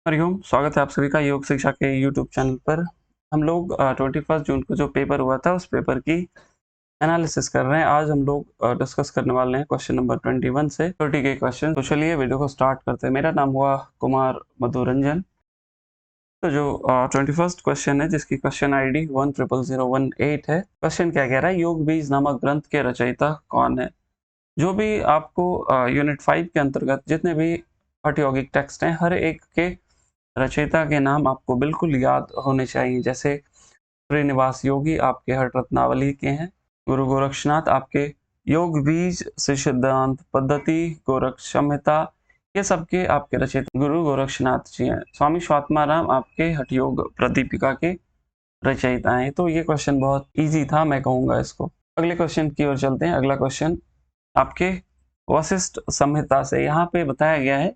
हरिओम, स्वागत है आप सभी का योग शिक्षा के यूट्यूब चैनल पर। हम लोग 21 जून को जो पेपर हुआ था उस पेपर की एनालिसिस कर रहे हैं। आज हम लोग डिस्कस करने वाले हैं क्वेश्चन नंबर 21 से 30 के क्वेश्चन। तो चलिए वीडियो को स्टार्ट करते हैं। मेरा नाम हुआ कुमार मधुरंजन। तो जो 21st क्वेश्चन है जिसकी क्वेश्चन आईडी 100018 है। क्वेश्चन क्या कह रहा है, योग बीज नामक ग्रंथ के रचयिता कौन है। जो भी आपको यूनिट 5 के अंतर्गत जितने भी हठयोगिक टेक्स्ट हैं हर एक के रचयिता के नाम आपको बिल्कुल याद होने चाहिए। जैसे श्रीनिवास योगी आपके हठ रत्नावली के हैं, गुरु गोरक्षनाथ आपके योग बीज से सिद्धांत पद्धति गोरक्ष संहिता ये सबके आपके रचयिता गुरु गोरक्षनाथ जी हैं। स्वामी स्वात्माराम आपके हठयोग प्रदीपिका के रचयिता हैं। तो ये क्वेश्चन बहुत इजी था, मैं कहूँगा इसको। अगले क्वेश्चन की ओर चलते हैं। अगला क्वेश्चन आपके वशिष्ठ संहिता से यहाँ पे बताया गया है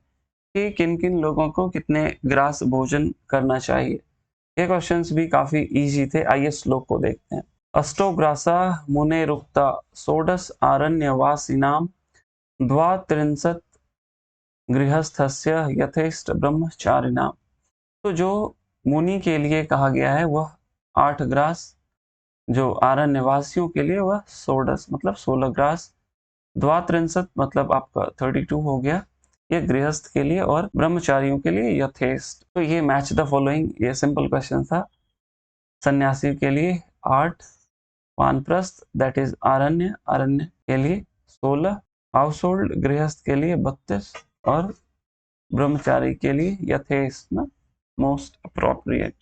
कि किन किन लोगों को कितने ग्रास भोजन करना चाहिए। ये क्वेश्चंस भी काफी इजी थे। आइए श्लोक को देखते हैं। अष्टोग्रासा मुने रुक्ता षोडश आरण्यवासिनाम द्वात्रिंशत् गृहस्थस्य यथेष्ट ब्रह्मचारिणाम। तो जो मुनि के लिए कहा गया है वह 8 ग्रास, जो आरण्यवासियों के लिए वह षोडश मतलब 16 ग्रास, द्वात्रिंशत् मतलब आपका 32 हो गया ये गृहस्थ के लिए, और ब्रह्मचारियों के लिए यथेष्ट। तो ये मैच द फॉलोइंग, ये सिंपल क्वेश्चन था। सन्यासी के लिए 8, वानप्रस्थ दैट इज आरण्य, आरण्य के लिए 16, हाउस होल्ड गृहस्थ के लिए 32 और ब्रह्मचारी के लिए यथेष्ट ना मोस्ट अप्रोप्रिएट।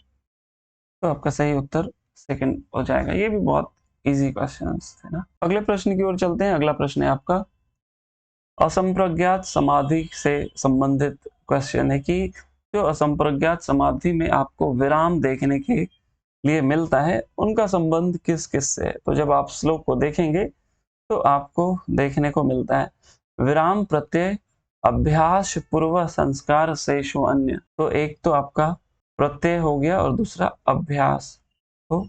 तो आपका सही उत्तर सेकंड हो जाएगा। ये भी बहुत इजी क्वेश्चंस थे ना। अगले प्रश्न की ओर चलते हैं। अगला प्रश्न है आपका असंप्रज्ञात समाधि से संबंधित क्वेश्चन है कि जो असंप्रज्ञात समाधि में आपको विराम देखने के लिए मिलता है उनका संबंध किस किस से है। तो जब आप श्लोक को देखेंगे तो आपको देखने को मिलता है विराम प्रत्यय अभ्यास पूर्व संस्कार शेषो अन्य। तो एक तो आपका प्रत्यय हो गया और दूसरा अभ्यास। तो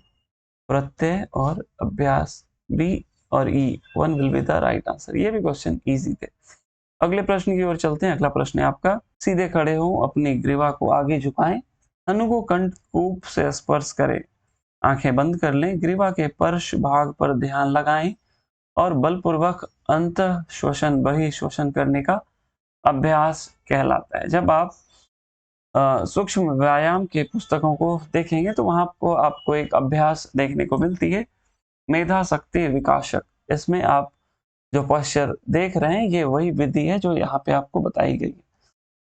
प्रत्यय और अभ्यास, बी और E, one will be the right answer. ये भी क्वेश्चन इजी थे। अगले प्रश्न की ओर चलते हैं। अगला प्रश्न है आपका सीधे खड़े हो, अपनी ग्रीवा को आगे झुकाएं, तनु को कंठकूप से स्पर्श करें, आंखें बंद कर लें, ग्रीवा के पर्श भाग पर ध्यान लगाएं और बलपूर्वक अंत श्वसन बहि श्वसन करने का अभ्यास कहलाता है। जब आप सूक्ष्म व्यायाम के पुस्तकों को देखेंगे तो वहां आपको एक अभ्यास देखने को मिलती है, मेधा शक्ति विकासक। इसमें आप जो पोस्चर देख रहे हैं ये वही विधि है जो यहाँ पे आपको बताई गई है।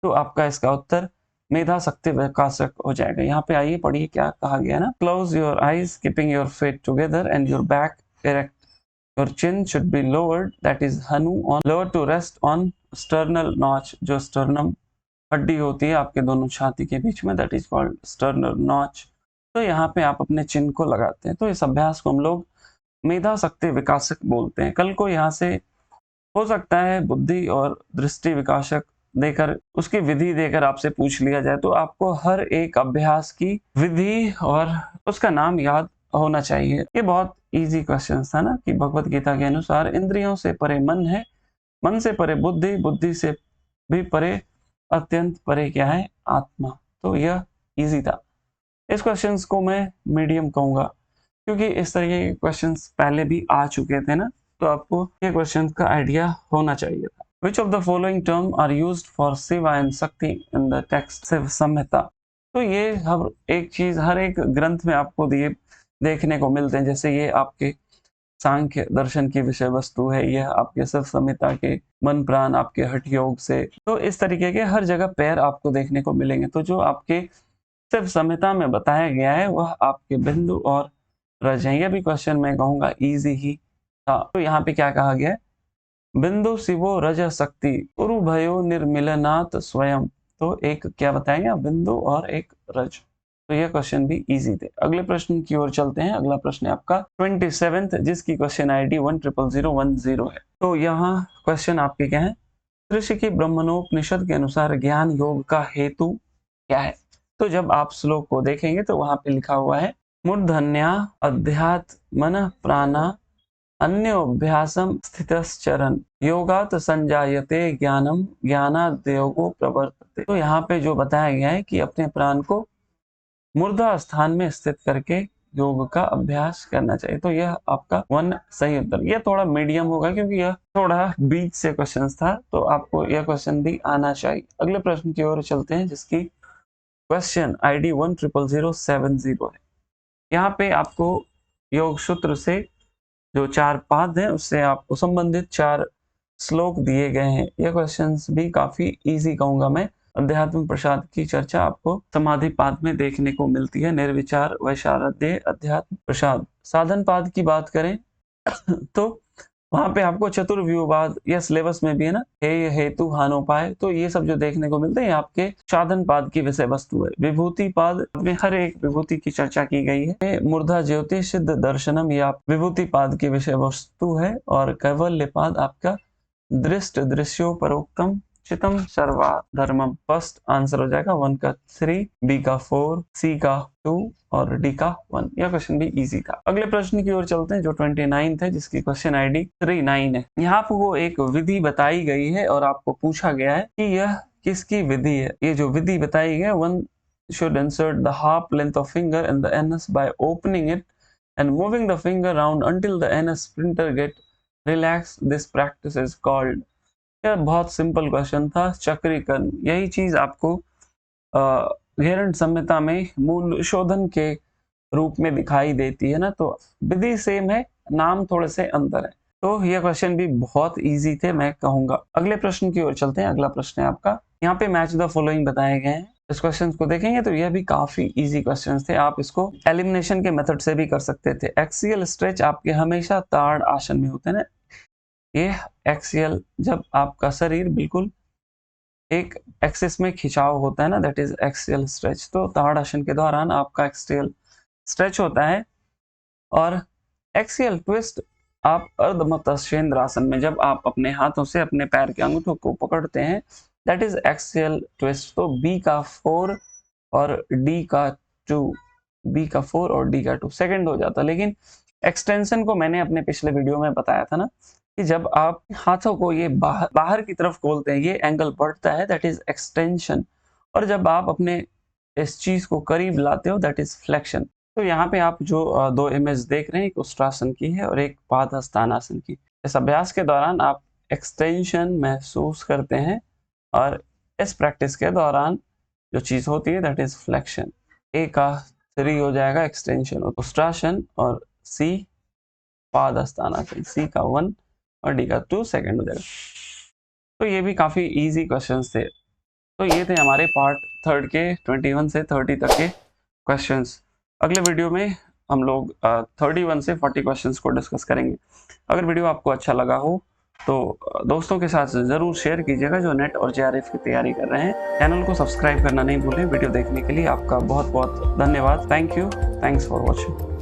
तो आपका इसका उत्तर मेधा शक्ति विकासक हो जाएगा। यहाँ पे आइए पढ़िए क्या कहा गया ना। Close your eyes keeping your feet together and your back erect. Your chin should be lowered, that is Hanu on lower to rest on sternal notch. जो sternum हड्डी होती है आपके दोनों छाती के बीच में, that is called sternal notch. तो यहाँ पे आप अपने चिन्ह को लगाते हैं। तो इस अभ्यास को हम लोग मेधा शक्ति विकासक बोलते हैं। कल को यहाँ से हो सकता है बुद्धि और दृष्टि विकासक देकर उसकी विधि देकर आपसे पूछ लिया जाए, तो आपको हर एक अभ्यास की विधि और उसका नाम याद होना चाहिए। ये बहुत इजी क्वेश्चन था ना कि भगवत गीता के अनुसार इंद्रियों से परे मन है, मन से परे बुद्धि, बुद्धि से भी परे अत्यंत परे क्या है, आत्मा। तो यह इजी था। इस क्वेश्चंस को मैं मीडियम कहूंगा क्योंकि इस तरीके के क्वेश्चंस पहले भी आ चुके थे ना, तो आपको ये क्वेश्चन का आइडिया होना चाहिए था। Which of the following term are used for Shiva and Shakti in the text Shiv संहिता। तो ये हर एक चीज हर एक ग्रंथ में आपको दिए देखने को मिलते हैं। जैसे ये आपके सांख्य दर्शन की विषय वस्तु है, यह आपके शिव संहिता के मन प्राण आपके हठ योग से। तो इस तरीके के हर जगह पैर आपको देखने को मिलेंगे। तो जो आपके शिव संहिता में बताया गया है वह आपके बिंदु और रज है। यह भी क्वेश्चन मैं कहूंगा इजी ही था। तो यहाँ पे क्या कहा गया है, बिंदु शिवो रज शक्ति उरुभयो निर्मिलनात् स्वयं। तो एक क्या बताया गया, बिंदु और एक रज। तो यह क्वेश्चन भी इजी थे। अगले प्रश्न की ओर चलते हैं। अगला प्रश्न है आपका 27th जिसकी क्वेश्चन आईडी 100010 है। तो यहाँ क्वेश्चन आपके क्या है, ऋषि की ब्रह्मणोपनिषद के अनुसार ज्ञान योग का हेतु क्या है। तो जब आप श्लोक को देखेंगे तो वहां पे लिखा हुआ है मूर्धन्या अध्यात्मन प्राणा अन्योभ्यासम स्थितश्चरन् योगात् संजायते ज्ञानम ज्ञानाद् योगो प्रवर्तते। तो यहाँ पे जो बताया गया है कि अपने प्राण को मुर्दा स्थान में स्थित करके योग का अभ्यास करना चाहिए। तो यह आपका वन सही उत्तर। यह थोड़ा मीडियम होगा क्योंकि यह थोड़ा बीच से क्वेश्चन था, तो आपको यह क्वेश्चन भी आना चाहिए। अगले प्रश्न की ओर चलते हैं, जिसकी क्वेश्चन ID 100070 है। यहाँ पे आपको योग सूत्र से जो 4 पाद हैं उससे आपको संबंधित 4 श्लोक दिए गए हैं। ये क्वेश्चंस भी काफी इजी कहूंगा मैं। अध्यात्म प्रसाद की चर्चा आपको समाधि पाद में देखने को मिलती है। निर्विचार वैशारद्य अध्यात्म प्रसाद। साधन पाद की बात करें तो वहां पे आपको चतुर्व्यूहवाद, या सिलेबस में भी है ना, हेय हेतु हानोपाय, तो ये सब जो देखने को मिलते हैं आपके साधन पाद की विषय वस्तु है। विभूति पाद में हर एक विभूति की चर्चा की गई है। मूर्धा ज्योति सिद्ध दर्शनम ये आप विभूति पाद की विषय वस्तु है। और कैवल्य पाद आपका दृष्ट दृश्यो परोक्तम चितम सर्वा धर्मम। फर्स्ट आंसर हो जाएगा 1 का 3, बी का 4, सी का 2 और डी का 1। यह क्वेश्चन भी इजी था। अगले प्रश्न की ओर चलते हैं जो 29 है, जिसकी क्वेश्चन ID 39 है। यहाँ आपको एक विधि बताई गई है और आपको पूछा गया है कि यह किसकी विधि है। ये जो विधि बताई गई, one should insert the half length of finger in the anus by opening it and moving the finger round until the anus sphincter get relaxed. This practice is called। यह बहुत सिंपल क्वेश्चन था। चक्रीकरण, यही चीज आपको घेरंड संहिता में मूल शोधन के रूप में दिखाई देती है ना। तो विधि सेम है, नाम थोड़े से अंतर है। तो यह क्वेश्चन भी बहुत इजी थे मैं कहूंगा। अगले प्रश्न की ओर चलते हैं। अगला प्रश्न है आपका, यहाँ पे मैच द फॉलोइंग बताए गए हैं। इस क्वेश्चन को देखेंगे तो यह भी काफी इजी क्वेश्चन थे। आप इसको एलिमिनेशन के मेथड से भी कर सकते थे। एक्सियल स्ट्रेच आपके हमेशा ताड़ आसन में होते हैं ना। ये एक्सियल, जब आपका शरीर बिल्कुल एक एक्सिस में खिंचाव होता है ना, दैट इज एक्सियल स्ट्रेच। तो ताड़ आसन के दौरान आपका एक्सियल स्ट्रेच होता है। और एक्सियल ट्विस्ट आप अर्धमत्स्येंद्र आसन में, जब आप अपने हाथों से अपने पैर के अंगूठों को पकड़ते हैं, दैट इज एक्सियल ट्विस्ट। तो बी का 4 और डी का 2, बी का 4 और डी का 2 सेकंड हो जाता। लेकिन एक्सटेंशन को मैंने अपने पिछले वीडियो में बताया था ना, कि जब आप हाथों को ये बाहर की तरफ खोलते हैं, ये एंगल बढ़ता है, दैट इज एक्सटेंशन। और जब आप अपने इस चीज को करीब लाते हो, दैट इज फ्लेक्शन। तो यहाँ पे आप जो 2 इमेज देख रहे हैं, एक उष्ट्रासन की है और एक पादहस्तानासन की। इस अभ्यास के दौरान आप एक्सटेंशन महसूस करते हैं और इस प्रैक्टिस के दौरान जो चीज होती है, दैट इज फ्लेक्शन। ए का 3 हो जाएगा एक्सटेंशन उष्ट्रासन, और सी पादहस्तानासन, सी का 1 और डी का 2 सेकंड हो जाएगा। तो ये भी काफी इजी क्वेश्चंस थे। तो ये थे हमारे पार्ट 3 के 21 से 30 तक के क्वेश्चंस। अगले वीडियो में हम लोग 31 से 40 क्वेश्चंस को डिस्कस करेंगे। अगर वीडियो आपको अच्छा लगा हो तो दोस्तों के साथ जरूर शेयर कीजिएगा जो नेट और JRF की तैयारी कर रहे हैं। चैनल को सब्सक्राइब करना नहीं भूलें। वीडियो देखने के लिए आपका बहुत बहुत धन्यवाद। Thank you, thanks for watching.